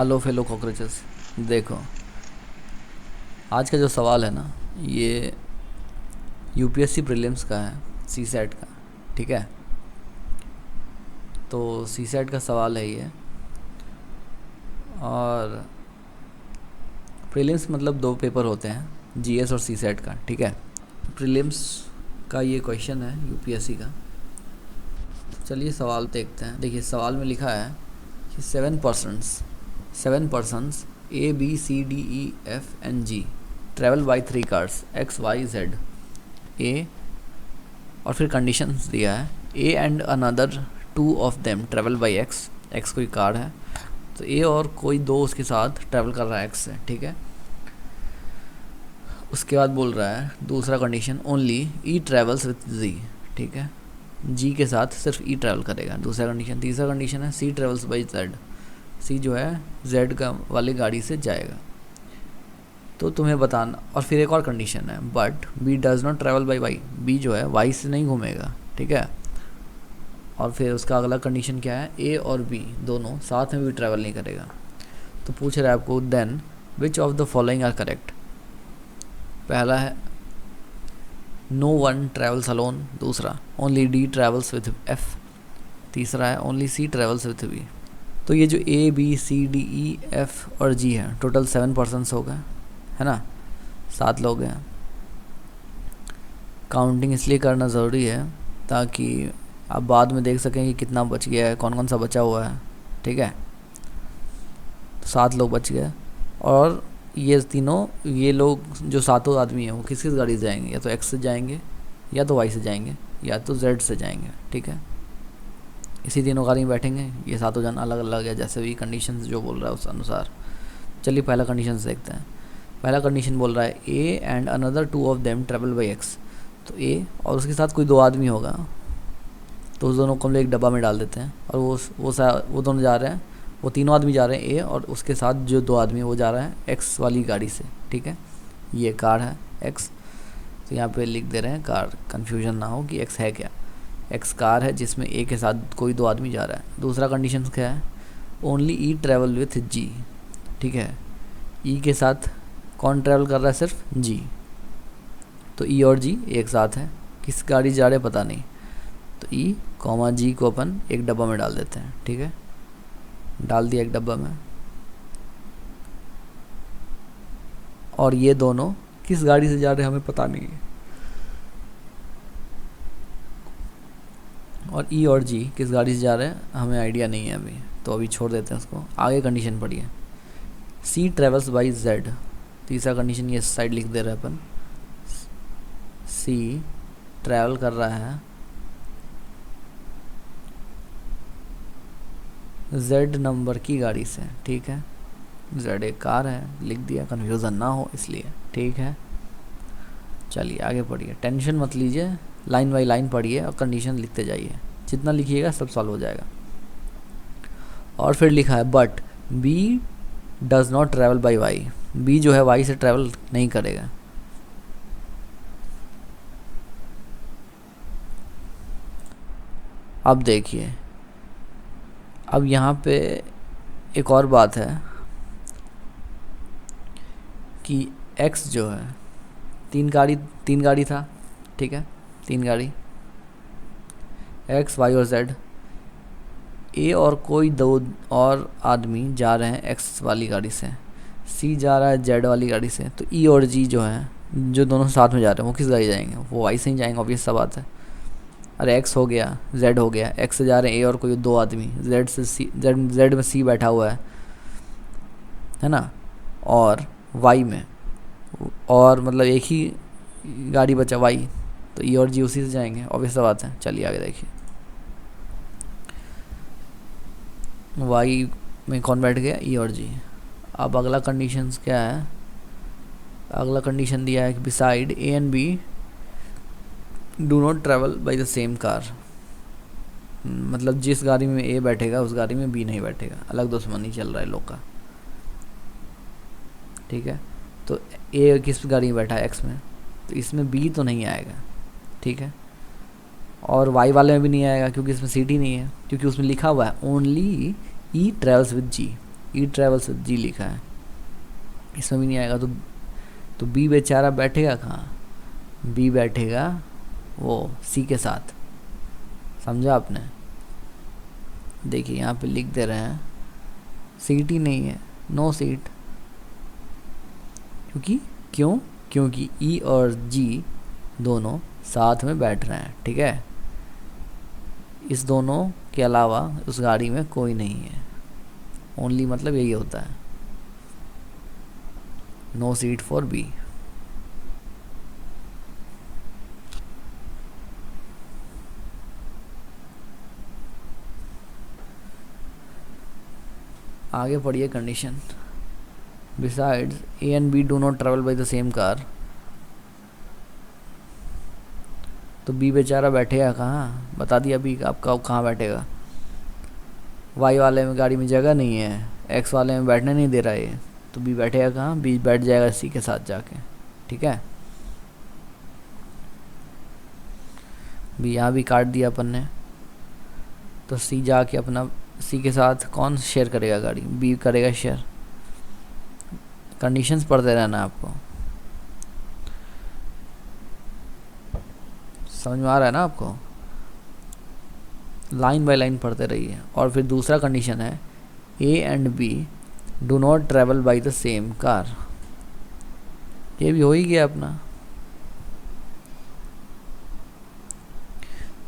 Hello fellow cockroaches. देखो, आज का जो सवाल है ना, ये यूपीएससी प्रीलिम्स का है, सी सेट का। ठीक है, तो सी सेट का सवाल है ये। और प्रीलिम्स मतलब दो पेपर होते हैं, जीएस और सी सेट का। ठीक है, प्रीलिम्स का ये क्वेश्चन है यूपीएससी का। चलिए सवाल देखते हैं। देखिए, सवाल में लिखा है कि seven persons A B C D E F N G travel by three cars X Y Z. A, और फिर कंडीशंस दिया है, A and another two of them travel by X. X कोई कार है, तो ए और कोई दो उसके साथ ट्रैवल कर रहा है एक्स से। ठीक है, उसके बाद बोल रहा है दूसरा condition, only E travels with G. ठीक है, जी के साथ सिर्फ ई ट्रैवल करेगा, दूसरा कंडीशन। तीसरा कंडीशन है सी ट्रैवल्स बाई जेड। सी जो है जेड का वाली गाड़ी से जाएगा। तो तुम्हें बताना। और फिर एक और कंडीशन है, but B does not travel by Y. B जो है वाई से नहीं घूमेगा। ठीक है, और फिर उसका अगला कंडीशन क्या है, ए और बी दोनों साथ में भी ट्रैवल नहीं करेगा। तो पूछ रहा है आपको, then which of the following are correct. पहला है नो वन ट्रैवल्स अलोन। दूसरा only D travels with F. तीसरा है only C travels with B. तो ये जो A B C D E F और जी है, टोटल 7 पर्सन्स हो गए, है ना, 7 लोग हैं। काउंटिंग इसलिए करना ज़रूरी है ताकि आप बाद में देख सकें कि कितना बच गया है, कौन कौन सा बचा हुआ है। ठीक है, तो 7 लोग बच गए। और ये लोग जो सातों आदमी हैं वो किस किस गाड़ी से जाएंगे, या तो एक्स से जाएंगे, या तो वाई से जाएंगे, या तो जेड से जाएंगे। ठीक है, इसी तीनों गाड़ी में बैठेंगे। ये सातों जन अलग अलग है, जैसे भी कंडीशंस जो बोल रहा है उस अनुसार। चलिए पहला कंडीशन देखते हैं। पहला कंडीशन बोल रहा है A and another two of them travel by x. तो ए और उसके साथ कोई दो आदमी होगा, तो उस दोनों को हम लोग एक डब्बा में डाल देते हैं। और वो दोनों जा रहे हैं, वो तीनों आदमी जा रहे हैं, ए और उसके साथ जो दो आदमी वो जा रहे हैं एक्स वाली गाड़ी से। ठीक है, ये कार है एक्स, तो यहाँ पे लिख दे रहे हैं कार, कन्फ्यूजन ना हो कि एक्स है क्या। एक्स कार है जिसमें ए के साथ कोई दो आदमी जा रहा है। दूसरा कंडीशन क्या है, only E travel with G. ठीक है, ई के साथ कौन ट्रैवल कर रहा है, सिर्फ जी। तो ई और जी एक साथ है, किस गाड़ी जा रहे पता नहीं। तो ई कॉमा जी को अपन एक डब्बा में डाल देते हैं। ठीक है, डाल दिया एक डब्बा में। और ये दोनों किस गाड़ी से जा रहे हैं हमें पता नहीं है। और ई और जी किस गाड़ी से जा रहे हैं हमें आइडिया नहीं है अभी, तो अभी छोड़ देते हैं उसको। आगे कंडीशन पढ़िए, सी ट्रेवल्स बाई जेड। तीसरा कंडीशन ये साइड लिख दे रहे हैं अपन, सी ट्रैवल कर रहा है जेड नंबर की गाड़ी से। ठीक है, जेड एक कार है, लिख दिया, कन्फ्यूज़न ना हो इसलिए। ठीक है, चलिए आगे पढ़िए, टेंशन मत लीजिए, लाइन बाई लाइन पढ़िए और कंडीशन लिखते जाइए। जितना लिखिएगा सब सॉल्व हो जाएगा। और फिर लिखा है but B does not travel by Y. B जो है वाई से ट्रैवल नहीं करेगा। अब देखिए, अब यहाँ पे एक और बात है कि एक्स जो है, तीन गाड़ी था। ठीक है, तीन गाड़ी, एक्स वाई और जेड। ए और कोई दो और आदमी जा रहे हैं एक्स वाली गाड़ी से, सी जा रहा है जेड वाली गाड़ी से। तो ई और जी जो है, जो दोनों साथ में जा रहे हैं, वो किस गाड़ी जाएंगे, वो वाई से ही जाएंगे, ऑब्वियस सा बात है। अरे एक्स हो गया, जेड हो गया, एक्स से जा रहे हैं ए और कोई दो आदमी, जेड से सी, जेड में सी बैठा हुआ है ना। और वाई में, और मतलब एक ही गाड़ी बचा वाई, तो ई और जी उसी से जाएंगे, ऑब्वियस सा बात है। चलिए आगे देखिए, वाई में कौन बैठ गया, ई और जी। अब अगला कंडीशन क्या है, अगला कंडीशन दिया है कि beside A and B do not travel by the same car. मतलब जिस गाड़ी में ए बैठेगा उस गाड़ी में बी नहीं बैठेगा, अलग दुश्मनी चल रहा है लोग का। ठीक है, तो ए किस गाड़ी में बैठा है, एक्स में, तो इसमें बी तो नहीं आएगा। ठीक है, और वाई वाले में भी नहीं आएगा क्योंकि इसमें सीट ही नहीं है, क्योंकि उसमें लिखा हुआ है only E travels with G. E travels with G लिखा है, इसमें भी नहीं आएगा। तो बी बेचारा बैठेगा कहाँ? बी बैठेगा वो सी के साथ, समझा आपने? देखिए यहाँ पे लिख दे रहे हैं सीट ही नहीं है, नो सीट। क्योंकि ई और जी दोनों साथ में बैठ रहे हैं, ठीक है। इस दोनों के अलावा उस गाड़ी में कोई नहीं है, ओनली मतलब यही होता है, नो सीट फॉर बी। आगे पढ़िए condition. Besides A and B do not travel by the same car. तो बी बेचारा बैठेगा कहाँ? बता दिया बी आपका कहाँ बैठेगा। वाई वाले में गाड़ी में जगह नहीं है, एक्स वाले में बैठने नहीं दे रहा है, तो बी बैठेगा कहाँ? बी बैठ जाएगा सी के साथ जाके, ठीक है। बी यहाँ भी काट दिया अपन ने, तो सी जाके अपना सी के साथ कौन शेयर करेगा गाड़ी? बी करेगा शेयर। कंडीशंस पढ़ते रहना आपको, समझ में आ रहा है ना आपको? लाइन बाय लाइन पढ़ते रहिए। और फिर दूसरा कंडीशन है A and B do not travel by the same car. ये भी हो ही गया अपना।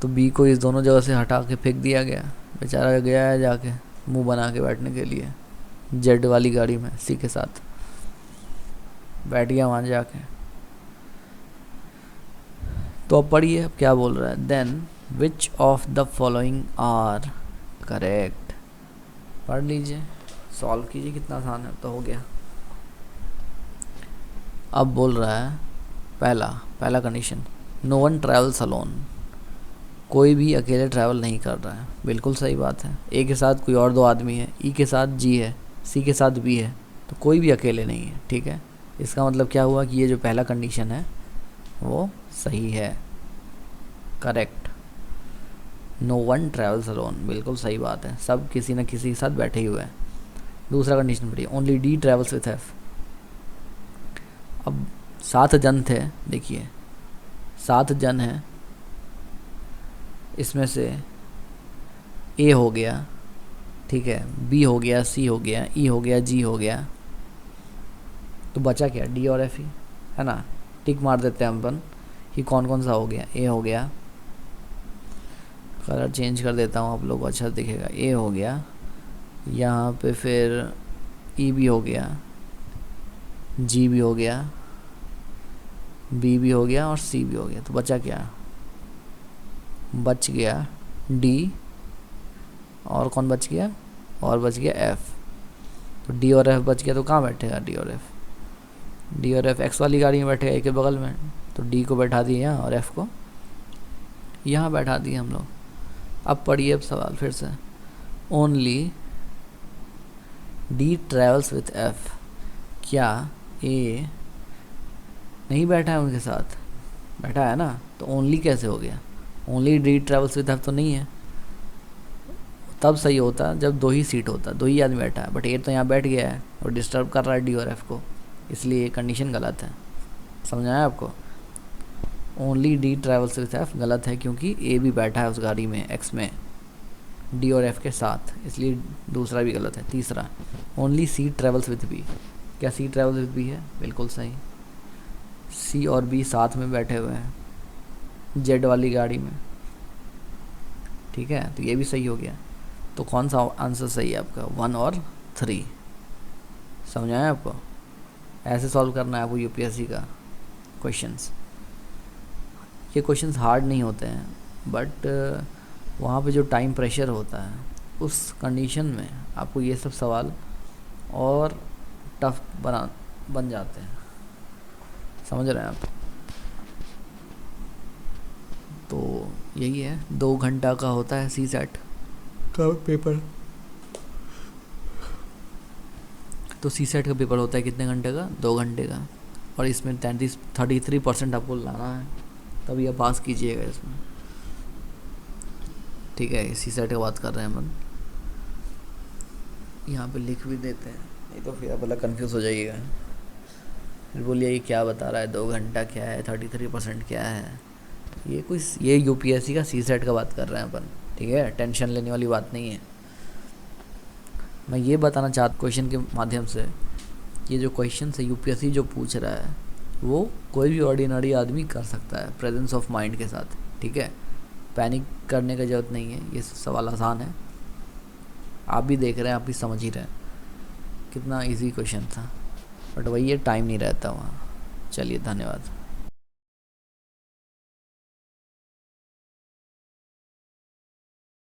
तो बी को इस दोनों जगह से हटा के फेंक दिया गया, बेचारा गया है जाके मुंह बना के बैठने के लिए जेड वाली गाड़ी में, सी के साथ बैठ गया वहाँ जाके। तो अब पढ़िए अब क्या बोल रहा है। Then which of the following are correct. पढ़ लीजिए, सॉल्व कीजिए, कितना आसान है, तो हो गया। अब बोल रहा है पहला condition, no one travels alone. कोई भी अकेले ट्रैवल नहीं कर रहा है, बिल्कुल सही बात है। ए के साथ कोई और दो आदमी है, ई के साथ जी है, सी के साथ बी है, तो कोई भी अकेले नहीं है, ठीक है। इसका मतलब क्या हुआ कि ये जो पहला कंडीशन है वो सही है, correct. No one travels alone, बिल्कुल सही बात है, सब किसी न किसी के साथ बैठे ही हुए हैं। दूसरा कंडीशन पढ़िए, only D travels with F. अब 7 जन थे, देखिए 7 जन हैं, इसमें से ए हो गया, ठीक है, बी हो गया, सी हो गया, ई हो गया, जी हो गया, तो बचा क्या? डी और एफ ही है ना। टिक मार देते हैं अपन कि कौन कौन सा हो गया। ए हो गया, कलर चेंज कर देता हूँ आप लोग को अच्छा दिखेगा। ए हो गया, यहाँ पे फिर ई भी हो गया, जी भी हो गया, बी भी हो गया और सी भी हो गया। तो बचा क्या? बच गया डी, और कौन बच गया? और बच गया एफ। तो डी और एफ बच गया, तो कहाँ बैठेगा डी और एफ? डी और एफ एक्स वाली गाड़ी में बैठेगा, एक के बगल में। तो डी को बैठा दिए यहाँ और एफ को यहाँ बैठा दिए हम लोग। अब पढ़िए अब सवाल फिर से, only D travels with F. क्या ए नहीं बैठा है उनके साथ? बैठा है ना, तो ओनली कैसे हो गया? Only D travels with F तो नहीं है। तब सही होता जब 2 ही सीट होता, 2 ही आदमी बैठा है, बट ए तो यहाँ बैठ गया है और डिस्टर्ब कर रहा है डी और एफ को, इसलिए ये कंडीशन गलत है। समझ आया आपको? Only D travels with F गलत है, क्योंकि ए भी बैठा है उस गाड़ी में एक्स में डी और एफ के साथ, इसलिए दूसरा भी गलत है। तीसरा, only C travels with B. क्या सी ट्रैवल्स विथ बी है? बिल्कुल सही, सी और बी साथ में बैठे हुए हैं जेड वाली गाड़ी में, ठीक है। तो ये भी सही हो गया। तो कौन सा आंसर सही है आपका? 1 और 3। समझ आया आपको? ऐसे सॉल्व करना है आपको यूपीएससी का क्वेश्चंस। ये क्वेश्चंस हार्ड नहीं होते हैं, बट वहाँ पे जो टाइम प्रेशर होता है उस कंडीशन में आपको ये सब सवाल और टफ बन जाते हैं। समझ रहे हैं आप? तो यही है, 2 घंटा का होता है सी सेट का पेपर। तो सी सेट का पेपर होता है कितने घंटे का? 2 घंटे का। और इसमें 33% आपको लाना है, तभी आप पास कीजिएगा इसमें, ठीक है। सी सेट की बात कर रहे हैं हम। यहाँ पे लिख भी देते हैं, नहीं तो फिर आप अलग कन्फ्यूज़ हो जाइएगा। फिर बोलिए ये क्या बता रहा है, 2 घंटा क्या है, 33% क्या है। ये यूपीएससी का सी सेट का बात कर रहे हैं अपन, ठीक है, टेंशन लेने वाली बात नहीं है। मैं ये बताना चाहता क्वेश्चन के माध्यम से, ये जो क्वेश्चन है यूपीएससी जो पूछ रहा है वो कोई भी ऑर्डिनरी आदमी कर सकता है प्रेजेंस ऑफ माइंड के साथ, ठीक है। पैनिक करने की ज़रूरत नहीं है, ये सवाल आसान है। आप भी देख रहे हैं, आप भी समझ ही रहे हैं कितना इजी क्वेश्चन था, बट वही ये टाइम नहीं रहता वहाँ। चलिए, धन्यवाद।